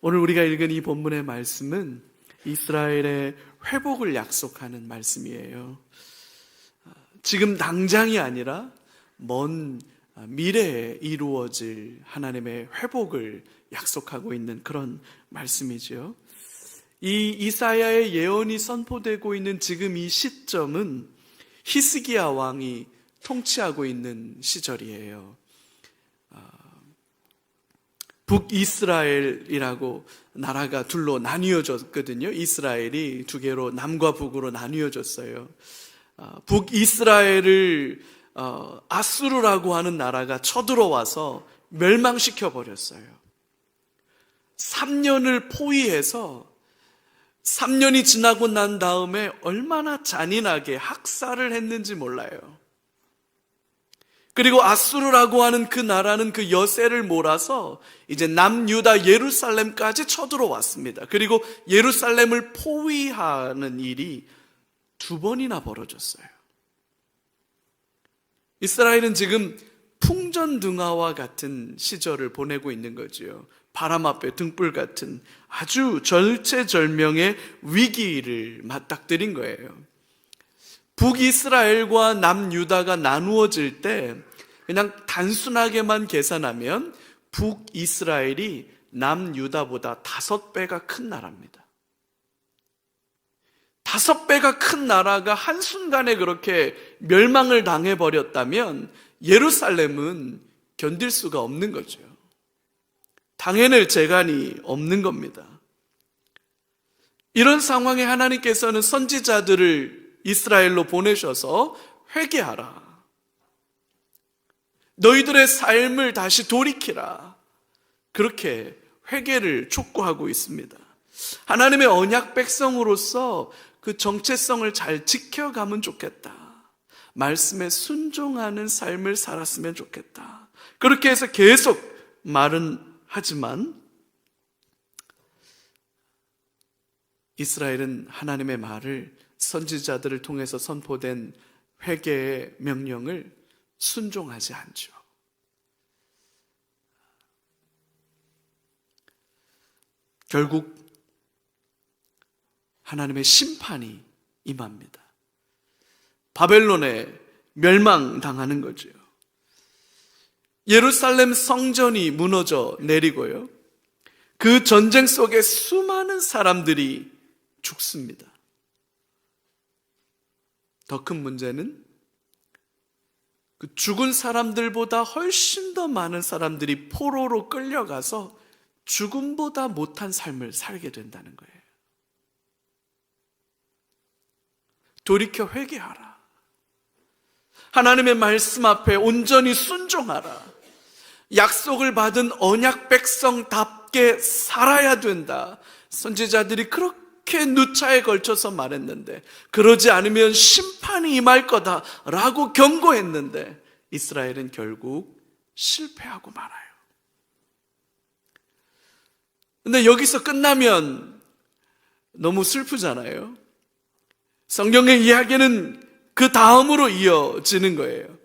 오늘 우리가 읽은 이 본문의 말씀은 이스라엘의 회복을 약속하는 말씀이에요. 지금 당장이 아니라 먼 미래에 이루어질 하나님의 회복을 약속하고 있는 그런 말씀이지요. 이 이사야의 예언이 선포되고 있는 지금 이 시점은 히스기야 왕이 통치하고 있는 시절이에요. 북이스라엘이라고 나라가 둘로 나뉘어졌거든요. 이스라엘이 두 개로 남과 북으로 나뉘어졌어요. 북이스라엘을 아수르라고 하는 나라가 쳐들어와서 멸망시켜 버렸어요. 3년을 포위해서 3년이 지나고 난 다음에 얼마나 잔인하게 학살을 했는지 몰라요. 그리고 아수르라고 하는 그 나라는 그 여세를 몰아서 이제 남유다 예루살렘까지 쳐들어왔습니다. 그리고 예루살렘을 포위하는 일이 2번이나 벌어졌어요. 이스라엘은 지금 풍전등화와 같은 시절을 보내고 있는 거지요. 바람 앞에 등불 같은 아주 절체절명의 위기를 맞닥뜨린 거예요. 북이스라엘과 남유다가 나누어질 때 그냥 단순하게만 계산하면 북이스라엘이 남유다보다 5배가 큰 나라입니다. 5배가 큰 나라가 한순간에 그렇게 멸망을 당해버렸다면 예루살렘은 견딜 수가 없는 거죠. 당해낼 재간이 없는 겁니다. 이런 상황에 하나님께서는 선지자들을 이스라엘로 보내셔서 회개하라. 너희들의 삶을 다시 돌이키라. 그렇게 회개를 촉구하고 있습니다. 하나님의 언약 백성으로서 그 정체성을 잘 지켜가면 좋겠다. 말씀에 순종하는 삶을 살았으면 좋겠다. 그렇게 해서 계속 말은 하지만 이스라엘은 하나님의 말을 선지자들을 통해서 선포된 회개의 명령을 순종하지 않죠. 결국 하나님의 심판이 임합니다. 바벨론에 멸망당하는 거죠. 예루살렘 성전이 무너져 내리고요. 그 전쟁 속에 수많은 사람들이 죽습니다. 더 큰 문제는 그 죽은 사람들보다 훨씬 더 많은 사람들이 포로로 끌려가서 죽음보다 못한 삶을 살게 된다는 거예요. 돌이켜 회개하라. 하나님의 말씀 앞에 온전히 순종하라. 약속을 받은 언약 백성답게 살아야 된다. 선지자들이 그렇게 누차에 걸쳐서 말했는데, 그러지 않으면 심판이 임할 거다라고 경고했는데 이스라엘은 결국 실패하고 말아요. 근데 여기서 끝나면 너무 슬프잖아요. 성경의 이야기는 그 다음으로 이어지는 거예요.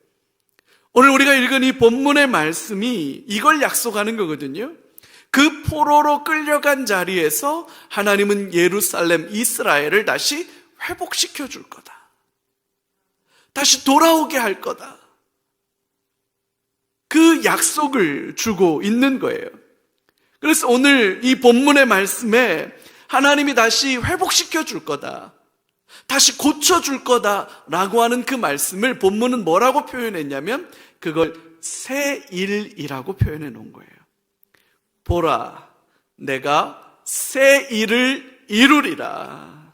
오늘 우리가 읽은 이 본문의 말씀이 이걸 약속하는 거거든요. 그 포로로 끌려간 자리에서 하나님은 예루살렘, 이스라엘을 다시 회복시켜 줄 거다. 다시 돌아오게 할 거다. 그 약속을 주고 있는 거예요. 그래서 오늘 이 본문의 말씀에 하나님이 다시 회복시켜 줄 거다, 다시 고쳐줄 거다라고 하는 그 말씀을 본문은 뭐라고 표현했냐면 그걸 새 일이라고 표현해 놓은 거예요. 보라, 내가 새 일을 이루리라.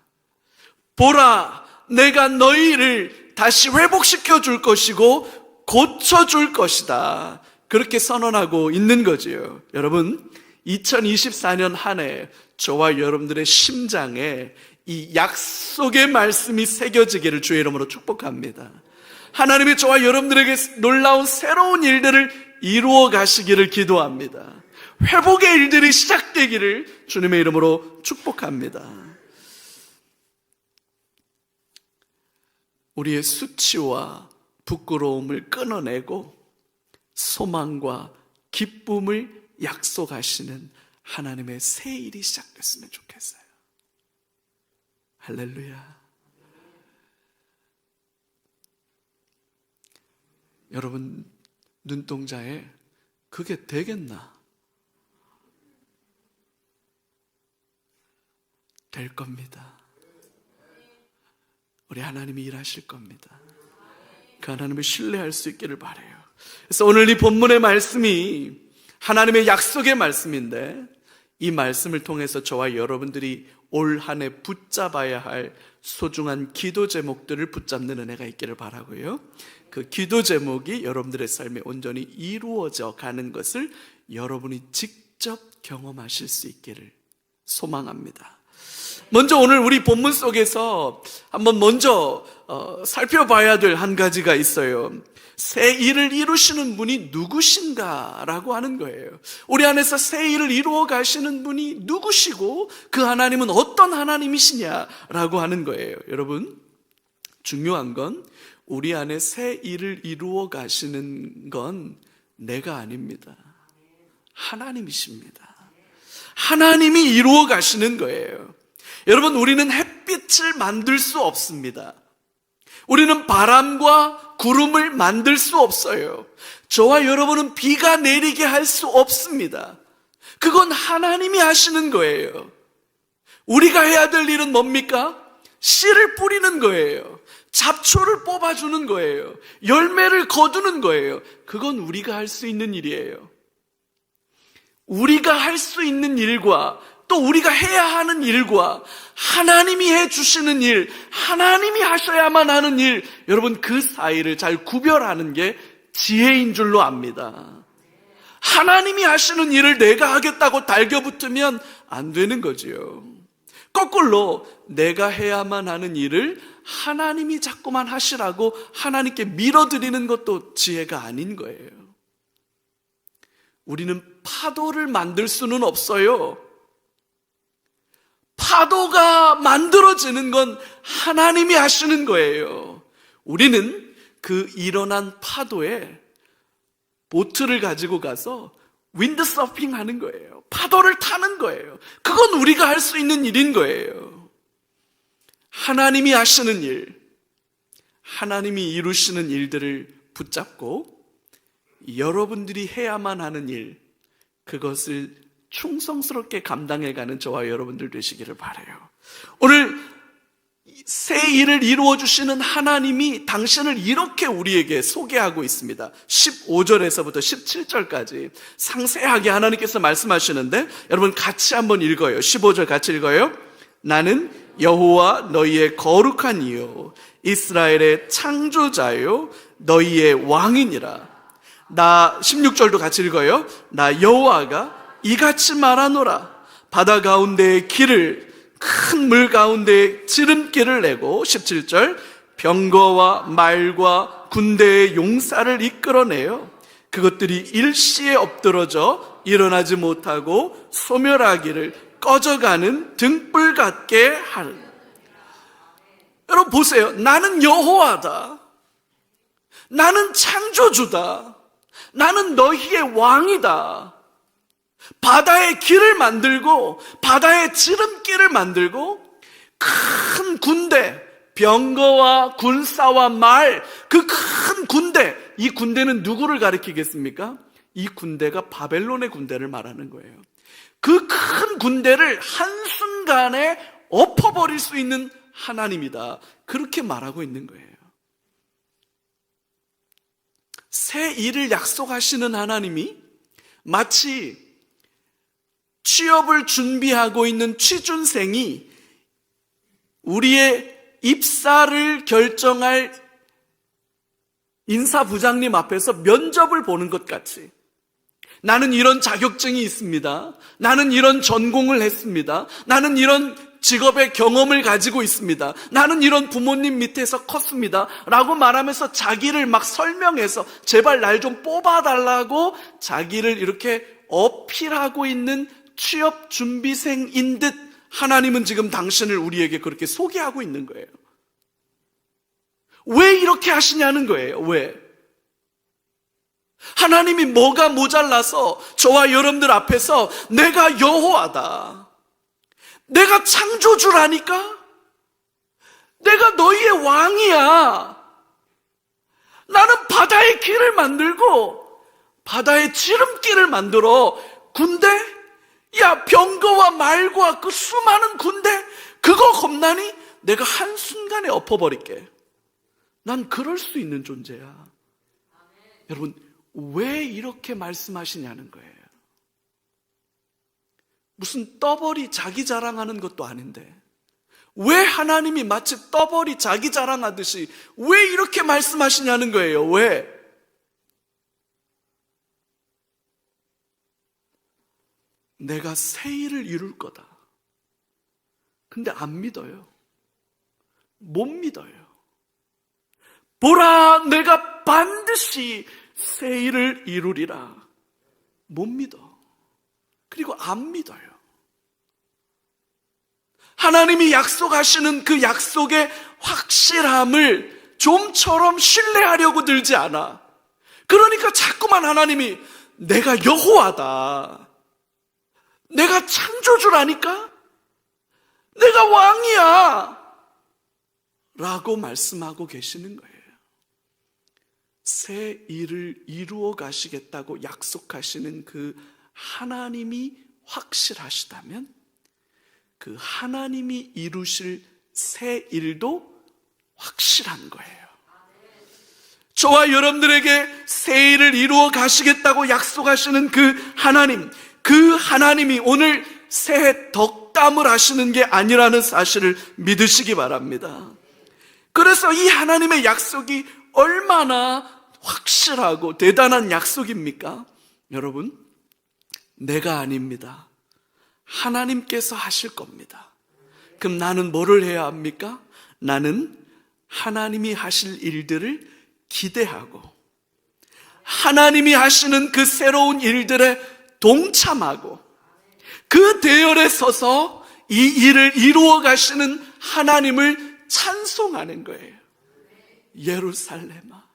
보라, 내가 너희를 다시 회복시켜 줄 것이고 고쳐줄 것이다. 그렇게 선언하고 있는 거지요. 여러분, 2024년 한 해 저와 여러분들의 심장에 이 약속의 말씀이 새겨지기를 주의 이름으로 축복합니다. 하나님이 저와 여러분들에게 놀라운 새로운 일들을 이루어 가시기를 기도합니다. 회복의 일들이 시작되기를 주님의 이름으로 축복합니다. 우리의 수치와 부끄러움을 끊어내고 소망과 기쁨을 약속하시는 하나님의 새 일이 시작됐으면 좋겠어요. 할렐루야. 여러분 눈동자에 그게 되겠나? 될 겁니다. 우리 하나님이 일하실 겁니다. 그 하나님을 신뢰할 수 있기를 바라요. 그래서 오늘 이 본문의 말씀이 하나님의 약속의 말씀인데, 이 말씀을 통해서 저와 여러분들이 올 한 해 붙잡아야 할 소중한 기도 제목들을 붙잡는 은혜가 있기를 바라고요. 그 기도 제목이 여러분들의 삶에 온전히 이루어져 가는 것을 여러분이 직접 경험하실 수 있기를 소망합니다. 먼저 오늘 우리 본문 속에서 한번 먼저 살펴봐야 될 한 가지가 있어요. 새 일을 이루시는 분이 누구신가라고 하는 거예요. 우리 안에서 새 일을 이루어 가시는 분이 누구시고 그 하나님은 어떤 하나님이시냐라고 하는 거예요. 여러분, 중요한 건 우리 안에 새 일을 이루어 가시는 건 내가 아닙니다. 하나님이십니다. 하나님이 이루어 가시는 거예요. 여러분, 우리는 햇빛을 만들 수 없습니다. 우리는 바람과 구름을 만들 수 없어요. 저와 여러분은 비가 내리게 할 수 없습니다. 그건 하나님이 하시는 거예요. 우리가 해야 될 일은 뭡니까? 씨를 뿌리는 거예요. 잡초를 뽑아주는 거예요. 열매를 거두는 거예요. 그건 우리가 할 수 있는 일이에요. 우리가 할 수 있는 일과 또 우리가 해야 하는 일과 하나님이 해주시는 일, 하나님이 하셔야만 하는 일, 여러분 그 사이를 잘 구별하는 게 지혜인 줄로 압니다. 하나님이 하시는 일을 내가 하겠다고 달겨붙으면 안 되는 거지요. 거꾸로 내가 해야만 하는 일을 하나님이 자꾸만 하시라고 하나님께 밀어드리는 것도 지혜가 아닌 거예요. 우리는 파도를 만들 수는 없어요. 파도가 만들어지는 건 하나님이 하시는 거예요. 우리는 그 일어난 파도에 보트를 가지고 가서 윈드서핑 하는 거예요. 파도를 타는 거예요. 그건 우리가 할 수 있는 일인 거예요. 하나님이 하시는 일, 하나님이 이루시는 일들을 붙잡고 여러분들이 해야만 하는 일, 그것을 충성스럽게 감당해가는 저와 여러분들 되시기를 바라요. 오늘 새 일을 이루어주시는 하나님이 당신을 이렇게 우리에게 소개하고 있습니다. 15절에서부터 17절까지 상세하게 하나님께서 말씀하시는데, 여러분 같이 한번 읽어요. 15절 같이 읽어요. 나는 여호와 너희의 거룩한 이요 이스라엘의 창조자요 너희의 왕이니라. 나 16절도 같이 읽어요. 나 여호와가 이같이 말하노라. 바다 가운데의 길을, 큰 물 가운데에 지름길을 내고, 17절 병거와 말과 군대의 용사를 이끌어내요. 그것들이 일시에 엎드러져 일어나지 못하고 소멸하기를 꺼져가는 등불 같게 하는. 여러분 보세요. 나는 여호와다. 나는 창조주다. 나는 너희의 왕이다. 바다의 길을 만들고 바다의 지름길을 만들고 큰 군대, 병거와 군사와 말, 그 큰 군대, 이 군대는 누구를 가리키겠습니까? 이 군대가 바벨론의 군대를 말하는 거예요. 그 큰 군대를 한순간에 엎어버릴 수 있는 하나님이다. 그렇게 말하고 있는 거예요. 새 일을 약속하시는 하나님이 마치 취업을 준비하고 있는 취준생이 우리의 입사를 결정할 인사부장님 앞에서 면접을 보는 것 같이, 나는 이런 자격증이 있습니다. 나는 이런 전공을 했습니다. 나는 이런 직업의 경험을 가지고 있습니다. 나는 이런 부모님 밑에서 컸습니다. 라고 말하면서 자기를 막 설명해서 제발 날 좀 뽑아달라고 자기를 이렇게 어필하고 있는 취업 준비생인 듯 하나님은 지금 당신을 우리에게 그렇게 소개하고 있는 거예요. 왜 이렇게 하시냐는 거예요. 왜? 하나님이 뭐가 모자라서 저와 여러분들 앞에서 내가 여호와다, 내가 창조주라니까, 내가 너희의 왕이야, 나는 바다의 길을 만들고 바다의 지름길을 만들어 군대, 야 병거와 말과 그 수많은 군대 그거 겁나니? 내가 한순간에 엎어버릴게. 난 그럴 수 있는 존재야. 여러분, 왜 이렇게 말씀하시냐는 거예요. 무슨 떠벌이 자기 자랑하는 것도 아닌데 왜 하나님이 마치 떠벌이 자기 자랑하듯이 왜 이렇게 말씀하시냐는 거예요. 왜? 내가 새 일을 이룰 거다. 근데 안 믿어요. 못 믿어요. 보라, 내가 반드시 새 일을 이루리라. 못 믿어. 그리고 안 믿어요. 하나님이 약속하시는 그 약속의 확실함을 좀처럼 신뢰하려고 들지 않아. 그러니까 자꾸만 하나님이 내가 여호와다, 내가 창조주라니까, 내가 왕이야 라고 말씀하고 계시는 거예요. 새 일을 이루어 가시겠다고 약속하시는 그 하나님이 확실하시다면 그 하나님이 이루실 새 일도 확실한 거예요. 저와 여러분들에게 새 일을 이루어 가시겠다고 약속하시는 그 하나님이 오늘 새 덕담을 하시는 게 아니라는 사실을 믿으시기 바랍니다. 그래서 이 하나님의 약속이 얼마나 확실하고 대단한 약속입니까? 여러분, 내가 아닙니다. 하나님께서 하실 겁니다. 그럼 나는 뭐를 해야 합니까? 나는 하나님이 하실 일들을 기대하고 하나님이 하시는 그 새로운 일들에 동참하고 그 대열에 서서 이 일을 이루어 가시는 하나님을 찬송하는 거예요. 예루살렘아,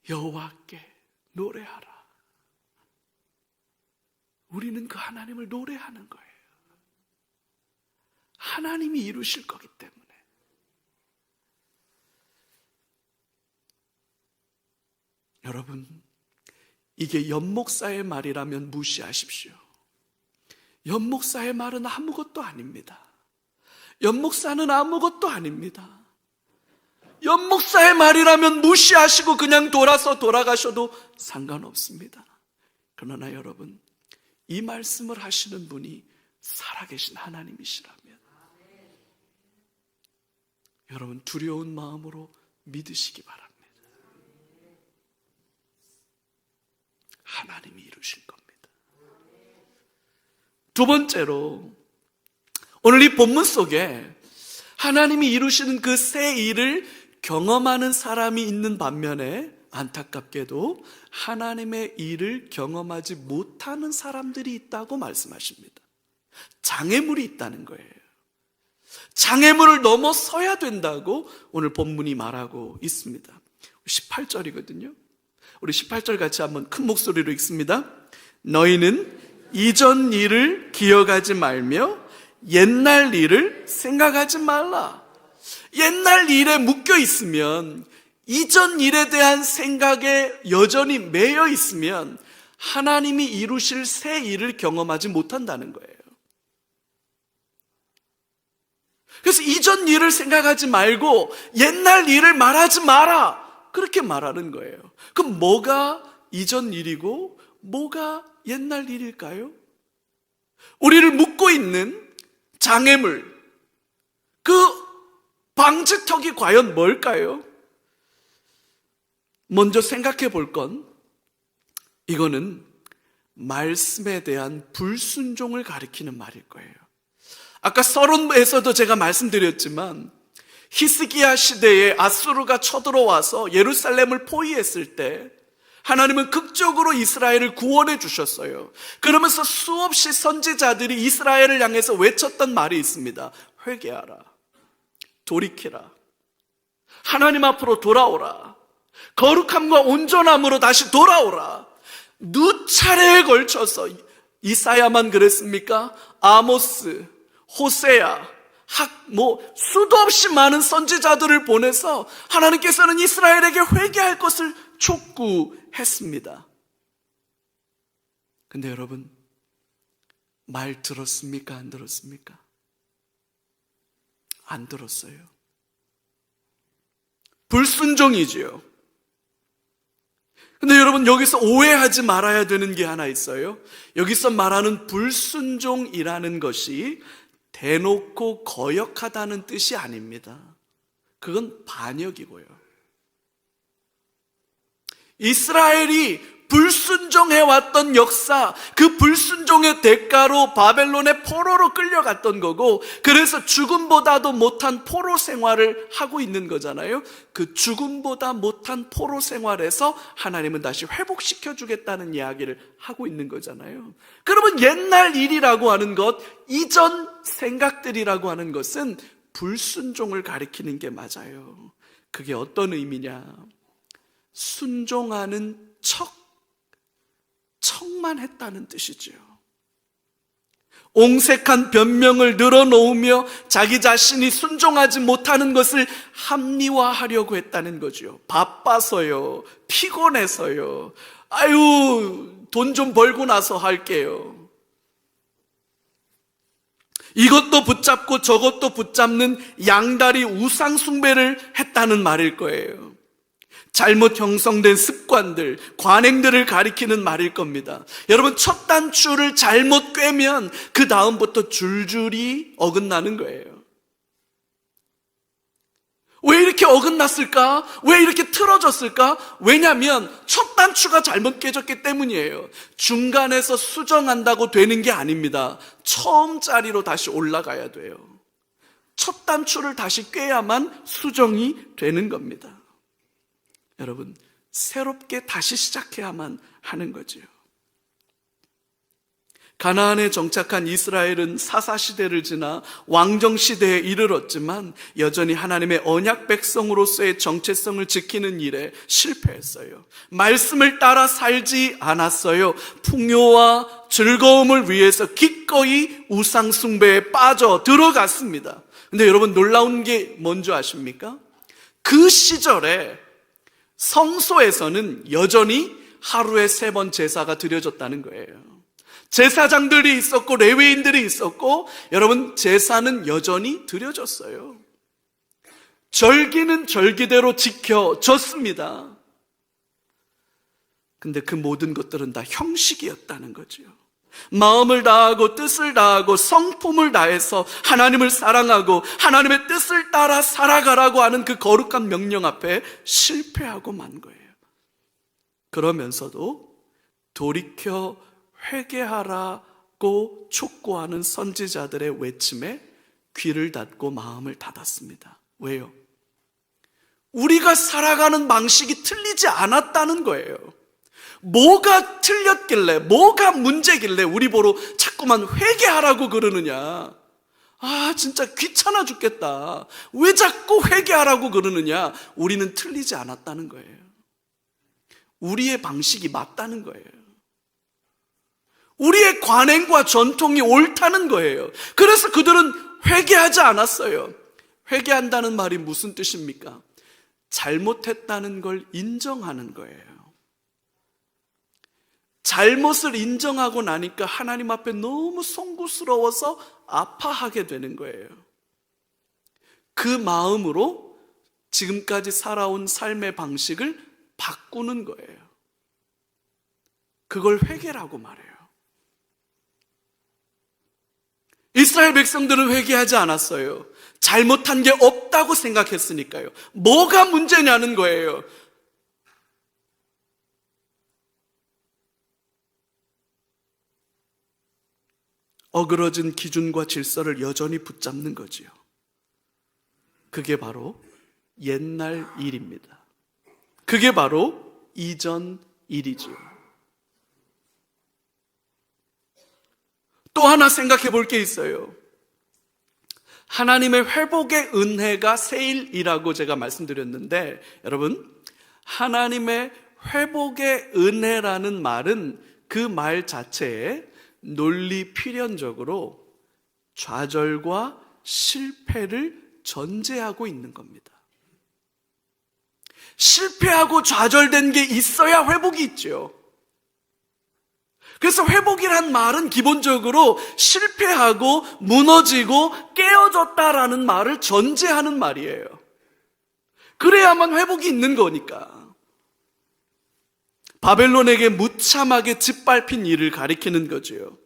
여호와께 노래하라. 우리는 그 하나님을 노래하는 거예요. 하나님이 이루실 거기 때문에. 여러분, 이게 연목사의 말이라면 무시하십시오. 연목사의 말은 아무것도 아닙니다. 연목사는 아무것도 아닙니다. 연목사의 말이라면 무시하시고 그냥 돌아가셔도 상관없습니다. 그러나 여러분, 이 말씀을 하시는 분이 살아계신 하나님이시라면 여러분, 두려운 마음으로 믿으시기 바랍니다. 하나님이 이루실 겁니다. 두 번째로, 오늘 이 본문 속에 하나님이 이루시는 그 새 일을 경험하는 사람이 있는 반면에 안타깝게도 하나님의 일을 경험하지 못하는 사람들이 있다고 말씀하십니다. 장애물이 있다는 거예요. 장애물을 넘어서야 된다고 오늘 본문이 말하고 있습니다. 18절이거든요. 우리 18절 같이 한번 큰 목소리로 읽습니다. 너희는 이전 일을 기억하지 말며 옛날 일을 생각하지 말라. 옛날 일에 묶여 있으면, 이전 일에 대한 생각에 여전히 매여 있으면 하나님이 이루실 새 일을 경험하지 못한다는 거예요. 그래서 이전 일을 생각하지 말고 옛날 일을 말하지 마라, 그렇게 말하는 거예요. 그럼 뭐가 이전 일이고 뭐가 옛날 일일까요? 우리를 묶고 있는 장애물, 그 방지턱이 과연 뭘까요? 먼저 생각해 볼 건, 이거는 말씀에 대한 불순종을 가리키는 말일 거예요. 아까 서론에서도 제가 말씀드렸지만 히스기야 시대에 아수르가 쳐들어와서 예루살렘을 포위했을 때 하나님은 극적으로 이스라엘을 구원해 주셨어요. 그러면서 수없이 선지자들이 이스라엘을 향해서 외쳤던 말이 있습니다. 회개하라, 돌이키라, 하나님 앞으로 돌아오라. 거룩함과 온전함으로 다시 돌아오라. 누차례에 걸쳐서, 이사야만 그랬습니까? 아모스, 호세야, 수도 없이 많은 선지자들을 보내서 하나님께서는 이스라엘에게 회개할 것을 촉구했습니다. 근데 여러분, 말 들었습니까? 안 들었습니까? 안 들었어요. 불순종이지요. 근데 여러분, 여기서 오해하지 말아야 되는 게 하나 있어요. 여기서 말하는 불순종이라는 것이 대놓고 거역하다는 뜻이 아닙니다. 그건 반역이고요. 이스라엘이 불순종해왔던 역사, 그 불순종의 대가로 바벨론의 포로로 끌려갔던 거고, 그래서 죽음보다도 못한 포로 생활을 하고 있는 거잖아요. 그 죽음보다 못한 포로 생활에서 하나님은 다시 회복시켜 주겠다는 이야기를 하고 있는 거잖아요. 그러면 옛날 일이라고 하는 것, 이전 생각들이라고 하는 것은 불순종을 가리키는 게 맞아요. 그게 어떤 의미냐? 순종하는 척만 했다는 뜻이죠. 옹색한 변명을 늘어놓으며 자기 자신이 순종하지 못하는 것을 합리화하려고 했다는 거죠. 바빠서요, 피곤해서요, 돈 좀 벌고 나서 할게요. 이것도 붙잡고 저것도 붙잡는 양다리 우상 숭배를 했다는 말일 거예요. 잘못 형성된 습관들, 관행들을 가리키는 말일 겁니다. 여러분, 첫 단추를 잘못 꿰면 그 다음부터 줄줄이 어긋나는 거예요. 왜 이렇게 어긋났을까? 왜 이렇게 틀어졌을까? 왜냐하면 첫 단추가 잘못 깨졌기 때문이에요. 중간에서 수정한다고 되는 게 아닙니다. 처음 자리로 다시 올라가야 돼요. 첫 단추를 다시 꿰야만 수정이 되는 겁니다. 여러분, 새롭게 다시 시작해야만 하는 거지요. 가나안에 정착한 이스라엘은 사사시대를 지나 왕정시대에 이르렀지만 여전히 하나님의 언약 백성으로서의 정체성을 지키는 일에 실패했어요. 말씀을 따라 살지 않았어요. 풍요와 즐거움을 위해서 기꺼이 우상 숭배에 빠져 들어갔습니다. 근데 여러분, 놀라운 게 뭔지 아십니까? 그 시절에 성소에서는 여전히 하루에 3번 제사가 드려졌다는 거예요. 제사장들이 있었고 레위인들이 있었고, 여러분, 제사는 여전히 드려졌어요. 절기는 절기대로 지켜졌습니다. 근데 그 모든 것들은 다 형식이었다는 거죠. 마음을 다하고 뜻을 다하고 성품을 다해서 하나님을 사랑하고 하나님의 뜻을 따라 살아가라고 하는 그 거룩한 명령 앞에 실패하고 만 거예요. 그러면서도 돌이켜 회개하라고 촉구하는 선지자들의 외침에 귀를 닫고 마음을 닫았습니다. 왜요? 우리가 살아가는 방식이 틀리지 않았다는 거예요. 뭐가 틀렸길래, 뭐가 문제길래 우리 보러 자꾸만 회개하라고 그러느냐? 진짜 귀찮아 죽겠다. 왜 자꾸 회개하라고 그러느냐? 우리는 틀리지 않았다는 거예요. 우리의 방식이 맞다는 거예요. 우리의 관행과 전통이 옳다는 거예요. 그래서 그들은 회개하지 않았어요. 회개한다는 말이 무슨 뜻입니까? 잘못했다는 걸 인정하는 거예요. 잘못을 인정하고 나니까 하나님 앞에 너무 송구스러워서 아파하게 되는 거예요. 그 마음으로 지금까지 살아온 삶의 방식을 바꾸는 거예요. 그걸 회개라고 말해요. 이스라엘 백성들은 회개하지 않았어요. 잘못한 게 없다고 생각했으니까요. 뭐가 문제냐는 거예요. 어그러진 기준과 질서를 여전히 붙잡는 거지요. 그게 바로 옛날 일입니다. 그게 바로 이전 일이지요. 또 하나 생각해 볼 게 있어요. 하나님의 회복의 은혜가 세일이라고 제가 말씀드렸는데, 여러분, 하나님의 회복의 은혜라는 말은 그 말 자체에 논리 필연적으로 좌절과 실패를 전제하고 있는 겁니다. 실패하고 좌절된 게 있어야 회복이 있죠. 그래서 회복이란 말은 기본적으로 실패하고 무너지고 깨어졌다라는 말을 전제하는 말이에요. 그래야만 회복이 있는 거니까. 바벨론에게 무참하게 짓밟힌 일을 가리키는 거죠.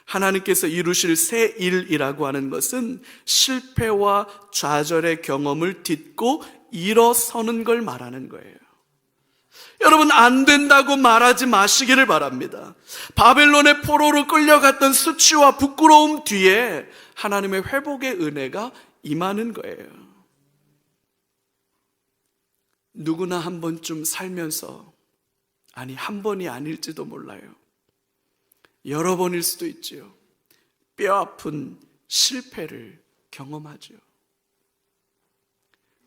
하나님께서 이루실 새 일이라고 하는 것은 실패와 좌절의 경험을 딛고 일어서는 걸 말하는 거예요. 여러분, 안 된다고 말하지 마시기를 바랍니다. 바벨론의 포로로 끌려갔던 수치와 부끄러움 뒤에 하나님의 회복의 은혜가 임하는 거예요. 누구나 한 번쯤 살면서, 아니 한 번이 아닐지도 몰라요, 여러 번일 수도 있지요, 뼈아픈 실패를 경험하죠.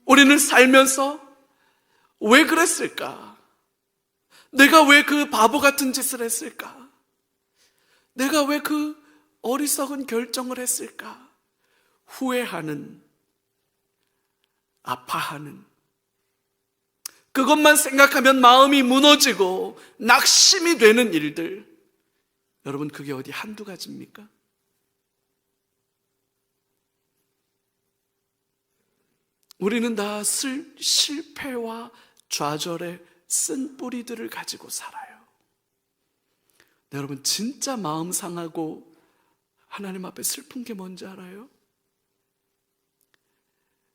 우리는 살면서 왜 그랬을까? 내가 왜 그 바보 같은 짓을 했을까? 내가 왜 그 어리석은 결정을 했을까? 후회하는, 아파하는, 그것만 생각하면 마음이 무너지고 낙심이 되는 일들, 여러분, 그게 어디 한두 가지입니까? 우리는 다 실패와 좌절의 쓴뿌리들을 가지고 살아요. 여러분, 진짜 마음 상하고 하나님 앞에 슬픈 게 뭔지 알아요?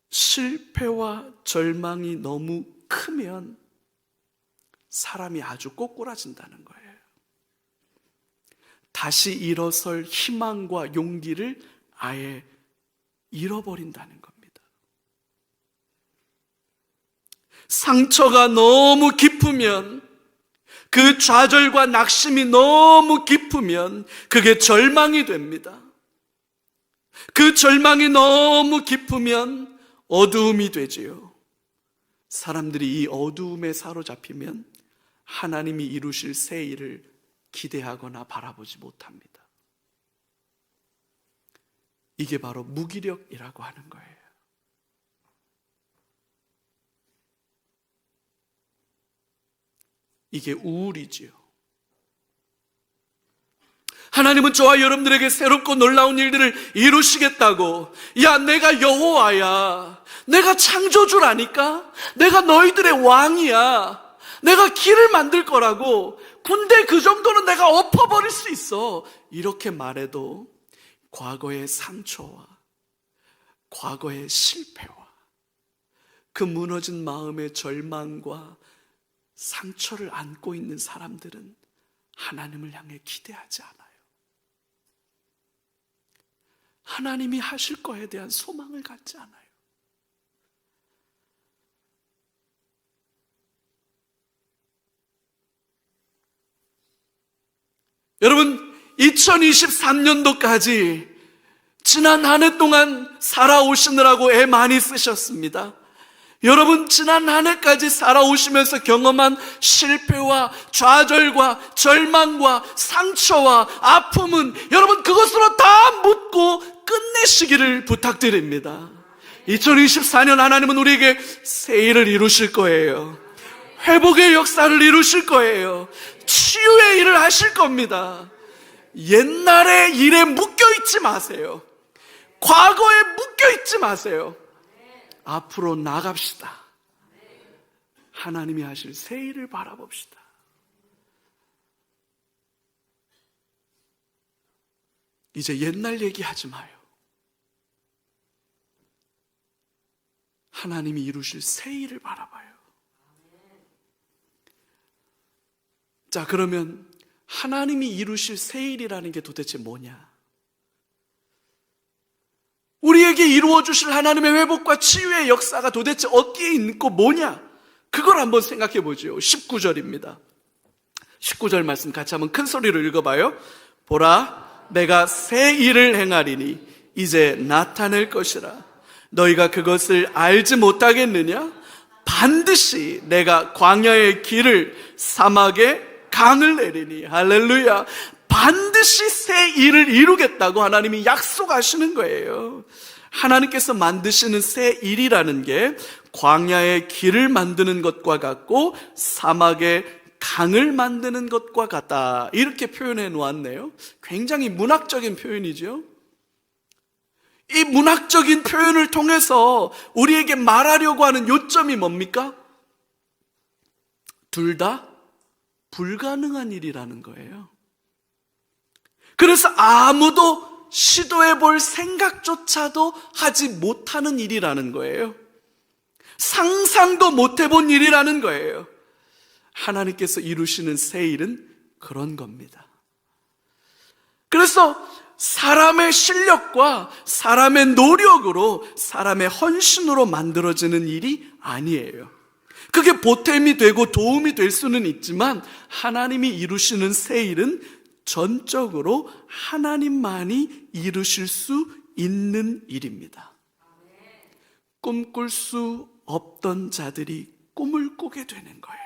실패와 절망이 너무 크면 사람이 아주 꼬꾸라진다는 거예요. 다시 일어설 희망과 용기를 아예 잃어버린다는 겁니다. 상처가 너무 깊으면, 그 좌절과 낙심이 너무 깊으면 그게 절망이 됩니다. 그 절망이 너무 깊으면 어두움이 되지요. 사람들이 이 어두움에 사로잡히면 하나님이 이루실 새 일을 기대하거나 바라보지 못합니다. 이게 바로 무기력이라고 하는 거예요. 이게 우울이지요. 하나님은 저와 여러분들에게 새롭고 놀라운 일들을 이루시겠다고, 야, 내가 여호와야, 내가 창조주라니까, 내가 너희들의 왕이야, 내가 길을 만들 거라고, 근데 그 정도는 내가 엎어버릴 수 있어, 이렇게 말해도 과거의 상처와 과거의 실패와 그 무너진 마음의 절망과 상처를 안고 있는 사람들은 하나님을 향해 기대하지 않아요. 하나님이 하실 거에 대한 소망을 갖지 않아요. 여러분, 2023년도까지 지난 한 해 동안 살아오시느라고 애 많이 쓰셨습니다. 여러분, 지난 한 해까지 살아오시면서 경험한 실패와 좌절과 절망과 상처와 아픔은 여러분 그것으로 다 묻고 끝내시기를 부탁드립니다. 2024년 하나님은 우리에게 새 일을 이루실 거예요. 회복의 역사를 이루실 거예요. 치유의 일을 하실 겁니다. 옛날의 일에 묶여있지 마세요. 과거에 묶여있지 마세요. 앞으로 나갑시다. 하나님이 하실 새 일을 바라봅시다. 이제 옛날 얘기하지 마요. 하나님이 이루실 새 일을 바라봐요. 자, 그러면 하나님이 이루실 새 일이라는 게 도대체 뭐냐? 우리에게 이루어 주실 하나님의 회복과 치유의 역사가 도대체 어디에 있고 뭐냐? 그걸 한번 생각해 보죠. 19절입니다. 19절 말씀 같이 한번 큰 소리로 읽어봐요. 보라, 내가 새 일을 행하리니 이제 나타낼 것이라. 너희가 그것을 알지 못하겠느냐? 반드시 내가 광야의 길을 사막에 강을 내리니. 할렐루야. 반드시 새 일을 이루겠다고 하나님이 약속하시는 거예요. 하나님께서 만드시는 새 일이라는 게 광야의 길을 만드는 것과 같고 사막의 강을 만드는 것과 같다, 이렇게 표현해 놓았네요. 굉장히 문학적인 표현이죠. 이 문학적인 표현을 통해서 우리에게 말하려고 하는 요점이 뭡니까? 둘 다 불가능한 일이라는 거예요. 그래서 아무도 시도해 볼 생각조차도 하지 못하는 일이라는 거예요. 상상도 못 해본 일이라는 거예요. 하나님께서 이루시는 새 일은 그런 겁니다. 그래서 사람의 실력과 사람의 노력으로, 사람의 헌신으로 만들어지는 일이 아니에요. 그게 보탬이 되고 도움이 될 수는 있지만 하나님이 이루시는 새 일은 전적으로 하나님만이 이루실 수 있는 일입니다. 꿈꿀 수 없던 자들이 꿈을 꾸게 되는 거예요.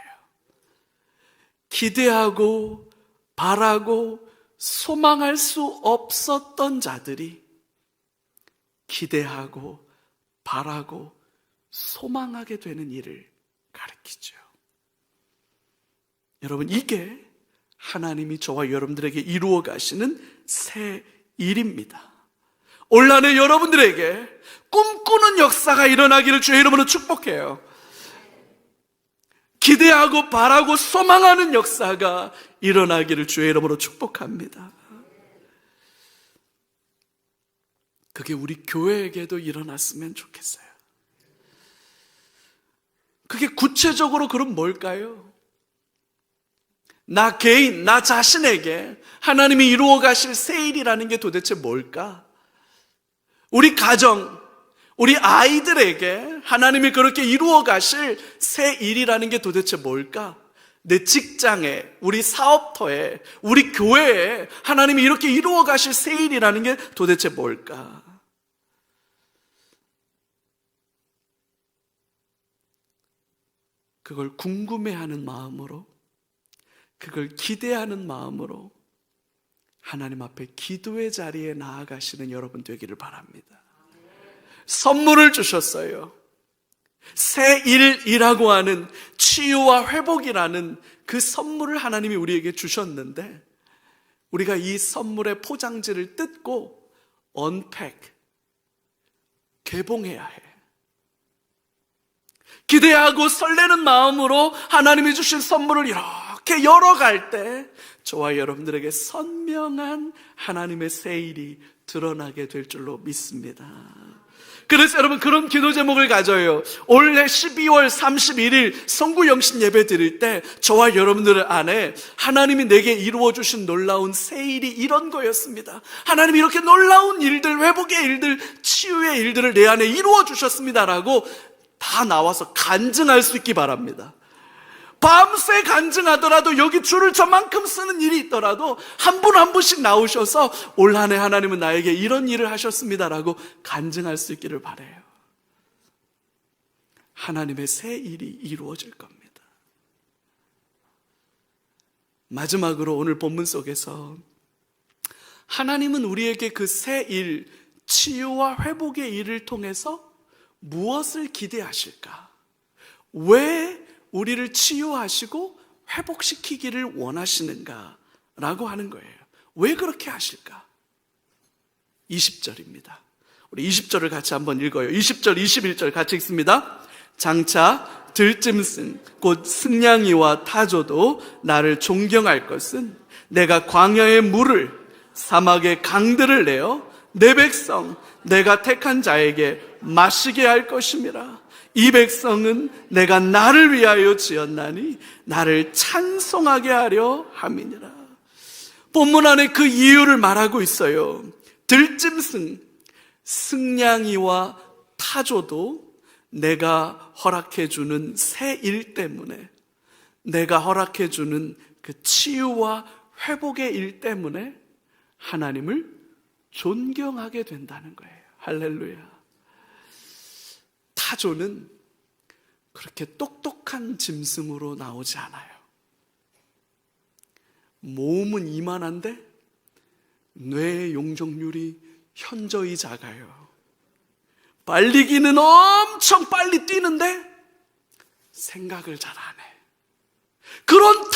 기대하고 바라고 소망할 수 없었던 자들이 기대하고 바라고 소망하게 되는 일을 가르치죠. 여러분, 이게 하나님이 저와 여러분들에게 이루어 가시는 새 일입니다. 올 한해 여러분들에게 꿈꾸는 역사가 일어나기를 주의 이름으로 축복해요. 기대하고 바라고 소망하는 역사가 일어나기를 주의 이름으로 축복합니다. 그게 우리 교회에게도 일어났으면 좋겠어요. 그게 구체적으로 그럼 뭘까요? 나 개인, 나 자신에게 하나님이 이루어 가실 새 일이라는 게 도대체 뭘까? 우리 가정, 우리 아이들에게 하나님이 그렇게 이루어 가실 새 일이라는 게 도대체 뭘까? 내 직장에, 우리 사업터에, 우리 교회에 하나님이 이렇게 이루어 가실 새 일이라는 게 도대체 뭘까? 그걸 궁금해하는 마음으로, 그걸 기대하는 마음으로 하나님 앞에 기도의 자리에 나아가시는 여러분 되기를 바랍니다. 선물을 주셨어요. 새 일이라고 하는 치유와 회복이라는 그 선물을 하나님이 우리에게 주셨는데, 우리가 이 선물의 포장지를 뜯고 언팩, 개봉해야 해. 기대하고 설레는 마음으로 하나님이 주신 선물을 이렇게 열어갈 때 저와 여러분들에게 선명한 하나님의 새 일이 드러나게 될 줄로 믿습니다. 그래서 여러분, 그런 기도 제목을 가져요. 올해 12월 31일 성구영신 예배 드릴 때 저와 여러분들 안에 하나님이 내게 이루어 주신 놀라운 새 일이 이런 거였습니다. 하나님이 이렇게 놀라운 일들, 회복의 일들, 치유의 일들을 내 안에 이루어 주셨습니다라고 다 나와서 간증할 수 있기 바랍니다. 밤새 간증하더라도, 여기 줄을 저만큼 쓰는 일이 있더라도 한 분 한 분씩 나오셔서 올 한 해 하나님은 나에게 이런 일을 하셨습니다라고 간증할 수 있기를 바라요. 하나님의 새 일이 이루어질 겁니다. 마지막으로 오늘 본문 속에서 하나님은 우리에게 그 새 일, 치유와 회복의 일을 통해서 무엇을 기대하실까? 왜 우리를 치유하시고 회복시키기를 원하시는가? 라고 하는 거예요. 왜 그렇게 하실까? 20절입니다. 우리 20절을 같이 한번 읽어요. 20절, 21절 같이 읽습니다. 장차 들짐승 곧 승냥이와 타조도 나를 존경할 것은 내가 광야의 물을, 사막의 강들을 내어 내 백성 내가 택한 자에게 마시게 할 것임이라. 이 백성은 내가 나를 위하여 지었나니 나를 찬송하게 하려 함이니라. 본문 안에 그 이유를 말하고 있어요. 들짐승, 승냥이와 타조도 내가 허락해주는 새 일 때문에, 내가 허락해주는 그 치유와 회복의 일 때문에 하나님을 존경하게 된다는 거예요. 할렐루야. 타조는 그렇게 똑똑한 짐승으로 나오지 않아요. 몸은 이만한데 뇌의 용적률이 현저히 작아요. 빨리기는 엄청 빨리 뛰는데 생각을 잘 안 해. 그런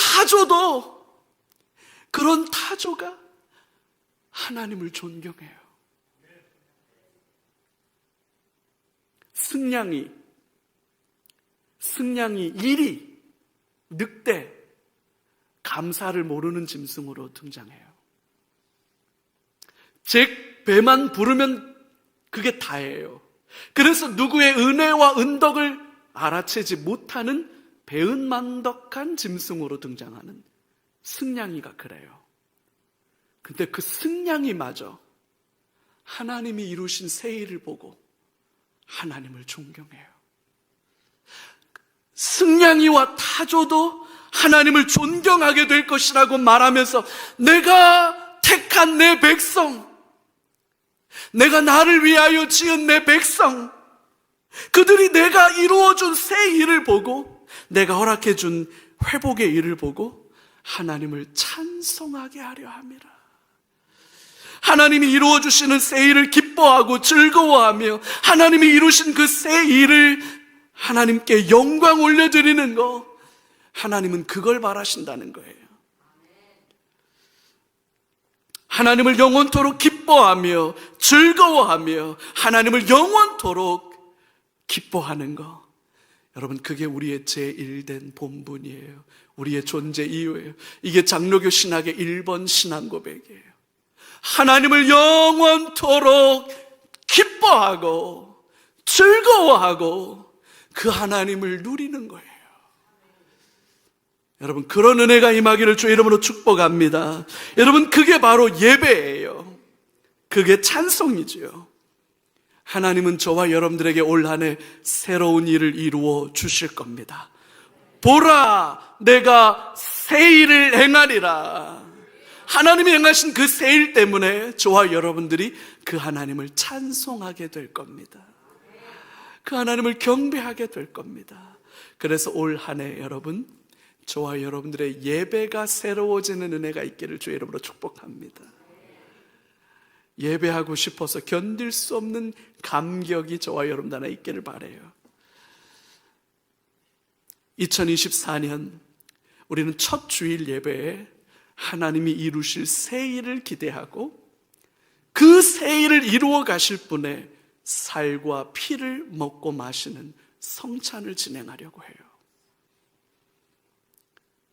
타조가 하나님을 존경해요. 승냥이 1위, 늑대, 감사를 모르는 짐승으로 등장해요. 즉 배만 부르면 그게 다예요. 그래서 누구의 은혜와 은덕을 알아채지 못하는 배은망덕한 짐승으로 등장하는 승냥이가 그래요. 근데 그 승냥이마저 하나님이 이루신 새 일을 보고 하나님을 존경해요. 승냥이와 타조도 하나님을 존경하게 될 것이라고 말하면서 내가 택한 내 백성, 내가 나를 위하여 지은 내 백성, 그들이 내가 이루어준 새 일을 보고, 내가 허락해준 회복의 일을 보고 하나님을 찬송하게 하려 함이라. 하나님이 이루어주시는 새 일을 기뻐하고 즐거워하며 하나님이 이루신 그 새 일을 하나님께 영광 올려드리는 거, 하나님은 그걸 바라신다는 거예요. 하나님을 영원토록 기뻐하며 즐거워하며 하나님을 영원토록 기뻐하는 거, 여러분 그게 우리의 제1된 본분이에요. 우리의 존재 이유예요. 이게 장로교 신학의 1번 신앙 고백이에요. 하나님을 영원토록 기뻐하고 즐거워하고 그 하나님을 누리는 거예요. 여러분 그런 은혜가 임하기를 주의 이름으로 축복합니다. 여러분 그게 바로 예배예요. 그게 찬송이지요. 하나님은 저와 여러분들에게 올 한 해 새로운 일을 이루어 주실 겁니다. 보라, 내가 새 일을 행하리라. 하나님이 행하신 그 새 일 때문에 저와 여러분들이 그 하나님을 찬송하게 될 겁니다. 그 하나님을 경배하게 될 겁니다. 그래서 올 한 해 여러분, 저와 여러분들의 예배가 새로워지는 은혜가 있기를 주의 이름으로 축복합니다. 예배하고 싶어서 견딜 수 없는 감격이 저와 여러분 안에 있기를 바라요. 2024년 우리는 첫 주일 예배에 하나님이 이루실 새 일을 기대하고 그 새 일을 이루어 가실 분의 살과 피를 먹고 마시는 성찬을 진행하려고 해요.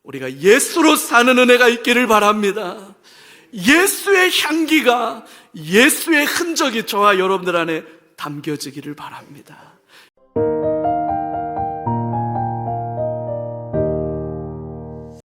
우리가 예수로 사는 은혜가 있기를 바랍니다. 예수의 향기가, 예수의 흔적이 저와 여러분들 안에 담겨지기를 바랍니다.